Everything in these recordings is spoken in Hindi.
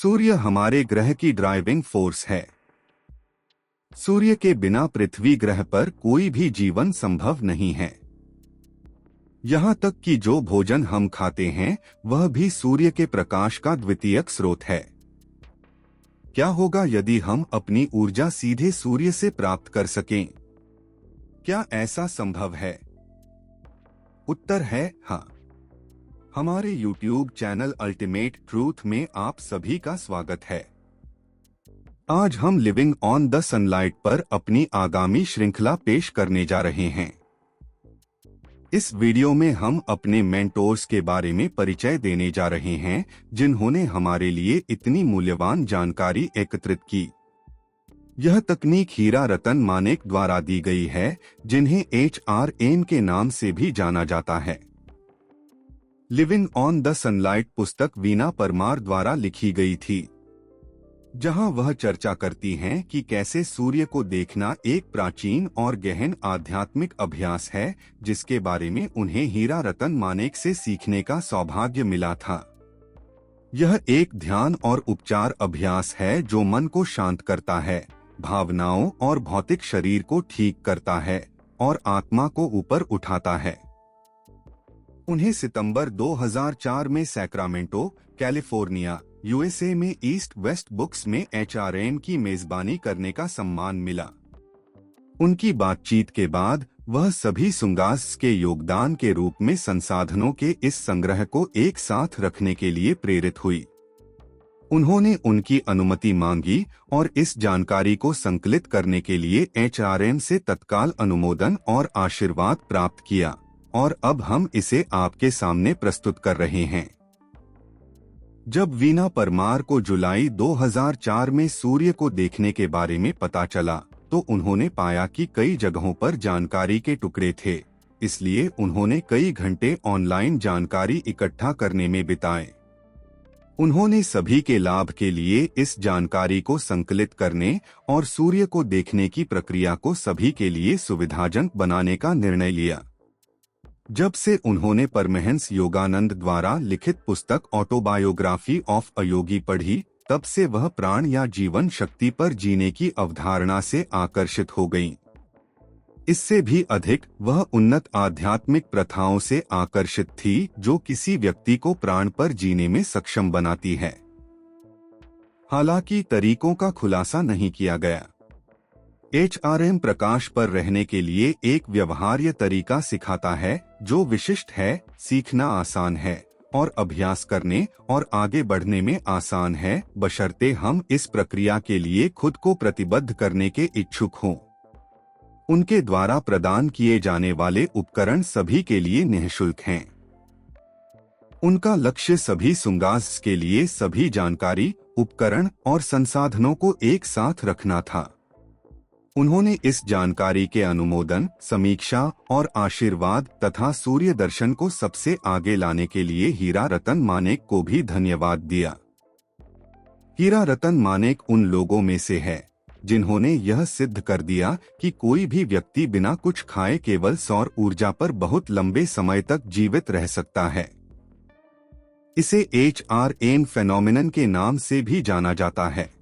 सूर्य हमारे ग्रह की ड्राइविंग फोर्स है। सूर्य के बिना पृथ्वी ग्रह पर कोई भी जीवन संभव नहीं है। यहाँ तक कि जो भोजन हम खाते हैं वह भी सूर्य के प्रकाश का द्वितीयक स्रोत है। क्या होगा यदि हम अपनी ऊर्जा सीधे सूर्य से प्राप्त कर सकें? क्या ऐसा संभव है? उत्तर है हाँ। हमारे YouTube चैनल अल्टीमेट ट्रूथ में आप सभी का स्वागत है। आज हम लिविंग ऑन द सनलाइट पर अपनी आगामी श्रृंखला पेश करने जा रहे हैं। इस वीडियो में हम अपने मेंटोर्स के बारे में परिचय देने जा रहे हैं, जिन्होंने हमारे लिए इतनी मूल्यवान जानकारी एकत्रित की। यह तकनीक हीरा रतन मानेक द्वारा दी गई है, जिन्हें HRM के नाम से भी जाना जाता है। लिविंग ऑन द सनलाइट पुस्तक वीना परमार द्वारा लिखी गई थी, जहां वह चर्चा करती हैं कि कैसे सूर्य को देखना एक प्राचीन और गहन आध्यात्मिक अभ्यास है, जिसके बारे में उन्हें हीरा रतन मानेक से सीखने का सौभाग्य मिला था। यह एक ध्यान और उपचार अभ्यास है जो मन को शांत करता है, भावनाओं और भौतिक शरीर को ठीक करता है और आत्मा को ऊपर उठाता है। उन्हें सितंबर 2004 में सैक्रामेंटो, कैलिफोर्निया, USA में ईस्ट वेस्ट बुक्स में HRM की मेजबानी करने का सम्मान मिला। उनकी बातचीत के बाद वह सभी सुंगास के योगदान के रूप में संसाधनों के इस संग्रह को एक साथ रखने के लिए प्रेरित हुई। उन्होंने उनकी अनुमति मांगी और इस जानकारी को संकलित करने के लिए HRM से तत्काल अनुमोदन और आशीर्वाद प्राप्त किया, और अब हम इसे आपके सामने प्रस्तुत कर रहे हैं। जब वीना परमार को जुलाई 2004 में सूर्य को देखने के बारे में पता चला, तो उन्होंने पाया कि कई जगहों पर जानकारी के टुकड़े थे, इसलिए उन्होंने कई घंटे ऑनलाइन जानकारी इकट्ठा करने में बिताए। उन्होंने सभी के लाभ के लिए इस जानकारी को संकलित करने और सूर्य को देखने की प्रक्रिया को सभी के लिए सुविधाजनक बनाने का निर्णय लिया। जब से उन्होंने परमहंस योगानंद द्वारा लिखित पुस्तक ऑटोबायोग्राफी ऑफ अ योगी पढ़ी, तब से वह प्राण या जीवन शक्ति पर जीने की अवधारणा से आकर्षित हो गईं। इससे भी अधिक वह उन्नत आध्यात्मिक प्रथाओं से आकर्षित थी, जो किसी व्यक्ति को प्राण पर जीने में सक्षम बनाती है। हालांकि तरीकों का खुलासा नहीं किया गया। HRM प्रकाश पर रहने के लिए एक व्यवहार्य तरीका सिखाता है, जो विशिष्ट है, सीखना आसान है और अभ्यास करने और आगे बढ़ने में आसान है, बशर्ते हम इस प्रक्रिया के लिए खुद को प्रतिबद्ध करने के इच्छुक हों। उनके द्वारा प्रदान किए जाने वाले उपकरण सभी के लिए निःशुल्क हैं। उनका लक्ष्य सभी सुंगास के लिए सभी जानकारी, उपकरण और संसाधनों को एक साथ रखना था। उन्होंने इस जानकारी के अनुमोदन, समीक्षा और आशीर्वाद तथा सूर्य दर्शन को सबसे आगे लाने के लिए हीरा रतन मानेक को भी धन्यवाद दिया। हीरा रतन मानेक उन लोगों में से है जिन्होंने यह सिद्ध कर दिया कि कोई भी व्यक्ति बिना कुछ खाए केवल सौर ऊर्जा पर बहुत लंबे समय तक जीवित रह सकता है। इसे HRM फेनोमेनन के नाम से भी जाना जाता है।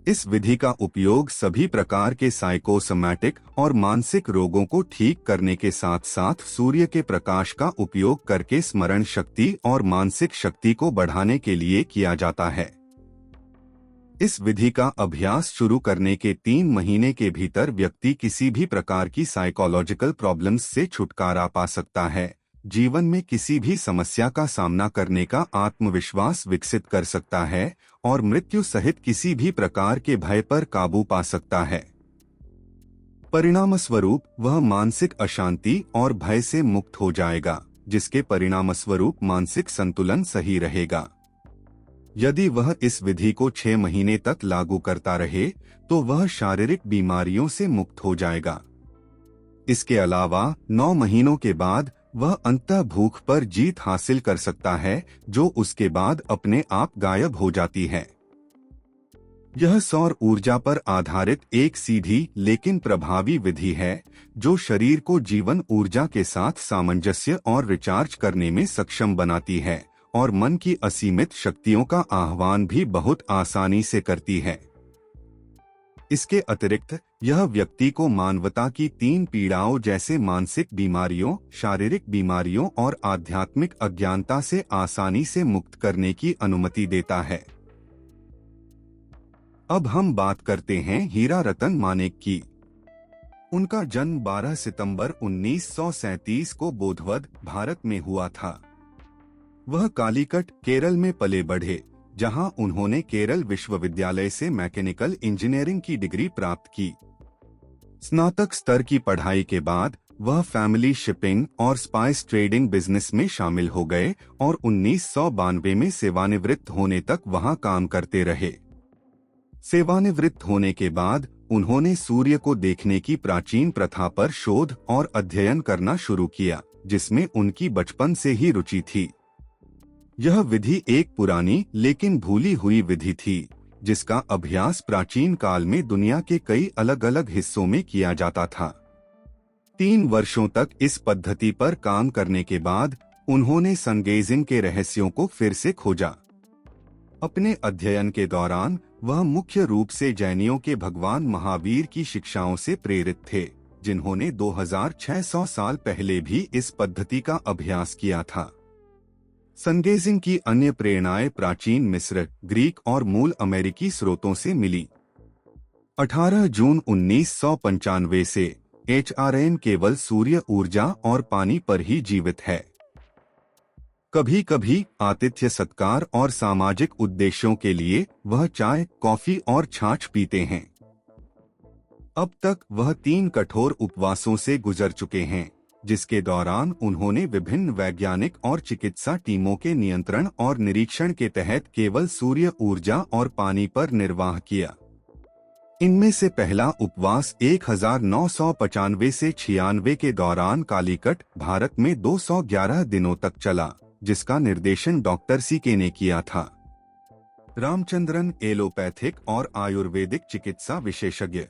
इस विधि का उपयोग सभी प्रकार के साइकोसोमैटिक और मानसिक रोगों को ठीक करने के साथ साथ सूर्य के प्रकाश का उपयोग करके स्मरण शक्ति और मानसिक शक्ति को बढ़ाने के लिए किया जाता है। इस विधि का अभ्यास शुरू करने के 3 महीने के भीतर व्यक्ति किसी भी प्रकार की साइकोलॉजिकल प्रॉब्लम्स से छुटकारा पा सकता है, जीवन में किसी भी समस्या का सामना करने का आत्मविश्वास विकसित कर सकता है और मृत्यु सहित किसी भी प्रकार के भय पर काबू पा सकता है। परिणामस्वरूप वह मानसिक अशांति और भय से मुक्त हो जाएगा, जिसके परिणामस्वरूप मानसिक संतुलन सही रहेगा। यदि वह इस विधि को 6 महीने तक लागू करता रहे, तो वह शारीरिक बीमारियों से मुक्त हो जाएगा। इसके अलावा 9 महीनों के बाद वह अंतः भूख पर जीत हासिल कर सकता है, जो उसके बाद अपने आप गायब हो जाती है। यह सौर ऊर्जा पर आधारित एक सीधी लेकिन प्रभावी विधि है, जो शरीर को जीवन ऊर्जा के साथ सामंजस्य और रिचार्ज करने में सक्षम बनाती है और मन की असीमित शक्तियों का आह्वान भी बहुत आसानी से करती है। इसके अतिरिक्त यह व्यक्ति को मानवता की 3 पीड़ाओं जैसे मानसिक बीमारियों, शारीरिक बीमारियों और आध्यात्मिक अज्ञानता से आसानी से मुक्त करने की अनुमति देता है। अब हम बात करते हैं हीरा रतन मानेक की। उनका जन्म 12 सितंबर 1937 को बोधवद, भारत में हुआ था। वह कालीकट, केरल में पले बढ़े, जहां उन्होंने केरल विश्वविद्यालय से मैकेनिकल इंजीनियरिंग की डिग्री प्राप्त की। स्नातक स्तर की पढ़ाई के बाद वह फैमिली शिपिंग और स्पाइस ट्रेडिंग बिजनेस में शामिल हो गए और 1992 में सेवानिवृत्त होने तक वहां काम करते रहे। सेवानिवृत्त होने के बाद उन्होंने सूर्य को देखने की प्राचीन प्रथा पर शोध और अध्ययन करना शुरू किया, जिसमें उनकी बचपन से ही रुचि थी। यह विधि एक पुरानी लेकिन भूली हुई विधि थी, जिसका अभ्यास प्राचीन काल में दुनिया के कई अलग अलग हिस्सों में किया जाता था। 3 वर्षों तक इस पद्धति पर काम करने के बाद उन्होंने सनगेजिंग के रहस्यों को फिर से खोजा। अपने अध्ययन के दौरान वह मुख्य रूप से जैनियों के भगवान महावीर की शिक्षाओं से प्रेरित थे, जिन्होंने 2600 साल पहले भी इस पद्धति का अभ्यास किया था। सनगेजिंग की अन्य प्रेरणाएं प्राचीन मिस्र, ग्रीक और मूल अमेरिकी स्रोतों से मिली। 18 जून 1995 से HRM केवल सूर्य ऊर्जा और पानी पर ही जीवित है। कभी कभी आतिथ्य सत्कार और सामाजिक उद्देश्यों के लिए वह चाय, कॉफी और छाछ पीते हैं। अब तक वह 3 कठोर उपवासों से गुजर चुके हैं, जिसके दौरान उन्होंने विभिन्न वैज्ञानिक और चिकित्सा टीमों के नियंत्रण और निरीक्षण के तहत केवल सूर्य ऊर्जा और पानी पर निर्वाह किया। इनमें से पहला उपवास 1995 से 96 के दौरान कालीकट, भारत में 211 दिनों तक चला, जिसका निर्देशन डॉक्टर सीके ने किया था। रामचंद्रन एलोपैथिक और आयुर्वेदिक चिकित्सा विशेषज्ञ।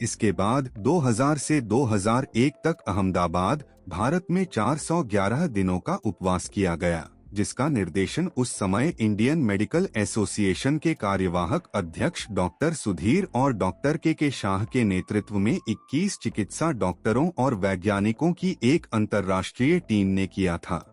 इसके बाद 2000 से 2001 तक अहमदाबाद, भारत में 411 दिनों का उपवास किया गया, जिसका निर्देशन उस समय इंडियन मेडिकल एसोसिएशन के कार्यवाहक अध्यक्ष डॉक्टर सुधीर और डॉक्टर के शाह के नेतृत्व में 21 चिकित्सा डॉक्टरों और वैज्ञानिकों की एक अंतर्राष्ट्रीय टीम ने किया था।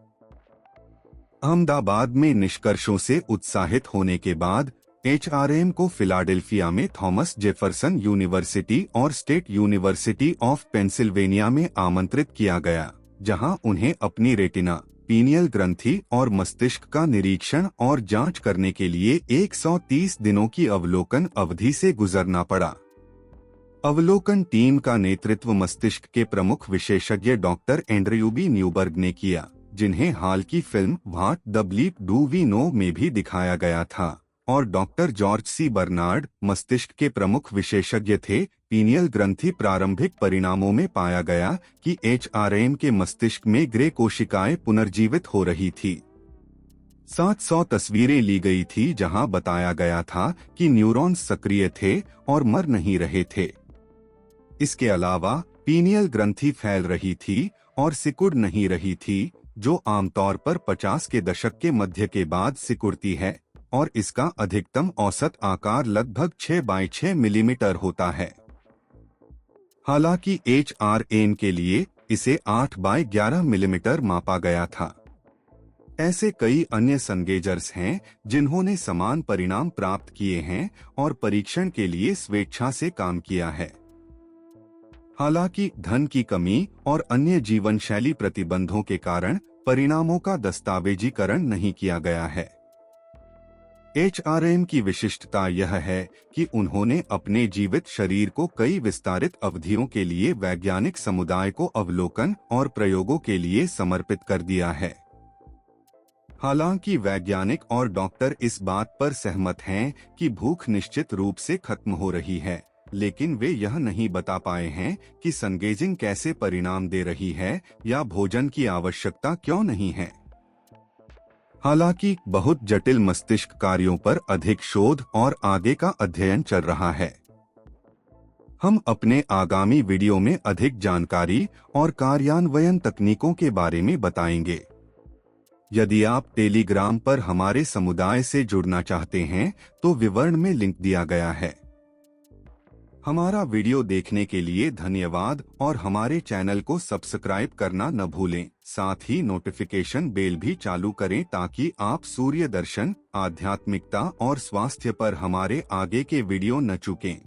अहमदाबाद में निष्कर्षों से उत्साहित होने के बाद HRM को फिलाडेल्फिया में थॉमस जेफरसन यूनिवर्सिटी और स्टेट यूनिवर्सिटी ऑफ पेंसिल्वेनिया में आमंत्रित किया गया, जहां उन्हें अपनी रेटिना, पीनियल ग्रंथि और मस्तिष्क का निरीक्षण और जांच करने के लिए 130 दिनों की अवलोकन अवधि से गुजरना पड़ा। अवलोकन टीम का नेतृत्व मस्तिष्क के प्रमुख विशेषज्ञ डॉक्टर एंड्रयू बी न्यूबर्ग ने किया, जिन्हें हाल की film What the Bleep Do We Know में भी दिखाया गया था, और डॉक्टर जॉर्ज सी बर्नार्ड मस्तिष्क के प्रमुख विशेषज्ञ थे। पीनियल ग्रंथि प्रारंभिक परिणामों में पाया गया कि HRM के मस्तिष्क में ग्रे कोशिकाएं पुनर्जीवित हो रही थी। 700 तस्वीरें ली गई थी, जहां बताया गया था कि न्यूरॉन्स सक्रिय थे और मर नहीं रहे थे। इसके अलावा पीनियल ग्रंथि फैल रही थी और सिकुड़ नहीं रही थी, जो आमतौर पर 50 के दशक के मध्य के बाद सिकुड़ती है, और इसका अधिकतम औसत आकार लगभग 6 बाई 6 मिलीमीटर होता है। हालांकि HRM के लिए इसे 8 बाई 11 मिलीमीटर मापा गया था। ऐसे कई अन्य सनगेजर्स हैं जिन्होंने समान परिणाम प्राप्त किए हैं और परीक्षण के लिए स्वेच्छा से काम किया है। हालांकि धन की कमी और अन्य जीवन शैली प्रतिबंधों के कारण परिणामों का दस्तावेजीकरण नहीं किया गया है। HRM की विशिष्टता यह है कि उन्होंने अपने जीवित शरीर को कई विस्तारित अवधियों के लिए वैज्ञानिक समुदाय को अवलोकन और प्रयोगों के लिए समर्पित कर दिया है। हालांकि वैज्ञानिक और डॉक्टर इस बात पर सहमत हैं कि भूख निश्चित रूप से खत्म हो रही है, लेकिन वे यह नहीं बता पाए हैं कि सनगेजिंग कैसे परिणाम दे रही है या भोजन की आवश्यकता क्यों नहीं है। हालांकि बहुत जटिल मस्तिष्क कार्यों पर अधिक शोध और आगे का अध्ययन चल रहा है। हम अपने आगामी वीडियो में अधिक जानकारी और कार्यान्वयन तकनीकों के बारे में बताएंगे। यदि आप टेलीग्राम पर हमारे समुदाय से जुड़ना चाहते हैं तो विवरण में लिंक दिया गया है। हमारा वीडियो देखने के लिए धन्यवाद और हमारे चैनल को सब्सक्राइब करना न भूलें। साथ ही नोटिफिकेशन बेल भी चालू करें ताकि आप सूर्य दर्शन, आध्यात्मिकता और स्वास्थ्य पर हमारे आगे के वीडियो न चूकें।